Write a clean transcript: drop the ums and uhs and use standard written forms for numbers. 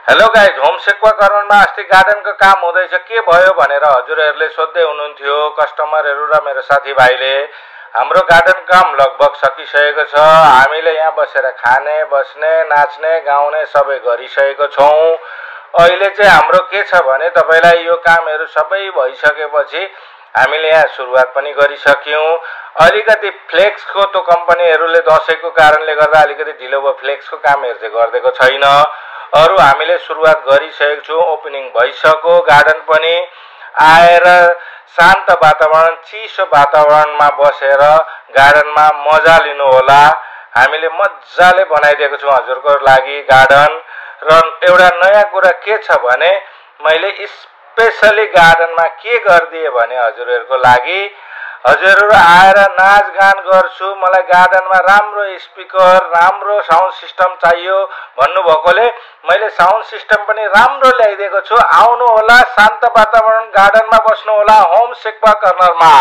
Hello guys, home sekuwa कर्नरमा अस्ति गार्डनको काम हुँदैछ, के भयो भनेर हजुरहरूले सोध्दै हुनुहुन्थ्यो कस्टमरहरू र मेरो साथीभाइले। हाम्रो गार्डन काम लगभग सकिसकेको छ। हामीले यहाँ बसेर खाने, बस्ने, नाच्ने, गाउने सबै गरिसकेको छौँ। अहिले चाहिँ हाम्रो के छ भने तपाईलाई यो कामहरू सबै भइसकेपछि हामीले यहाँ सुरुवात पनि गरिसक्यौँ। अलिकति फ्लेक्सको त्यो कम्पनीहरूले दसैँको कारणले गर्दा अलिकति ढिलो भयो, फ्लेक्सको कामहरू चाहिँ गरिदिएको छैन। अरू हामीले सुरुवात गरिसकेको छौँ, ओपनिङ भइसक्यो। गार्डन पनि आएर शान्त वातावरण, चिसो वातावरणमा बसेर गार्डनमा मजा लिनु होला। हामीले मजाले बनाइदिएको छौँ हजुरको लागि गार्डन। र एउटा नयाँ कुरा के छ भने मैले स्पेसली गार्डनमा के गरिदिएँ भने हजुरहरूको लागि, हजुरहरू आएर नाचगान गर्छु, मलाई गार्डनमा राम्रो स्पिकर, राम्रो साउन्ड सिस्टम चाहियो भन्नुभएकोले मैले साउन्ड सिस्टम पनि राम्रो ल्याइदिएको छु। आउनु होला, शान्त वातावरण गार्डनमा बस्नु होला होम सेक्वा कर्नरमा।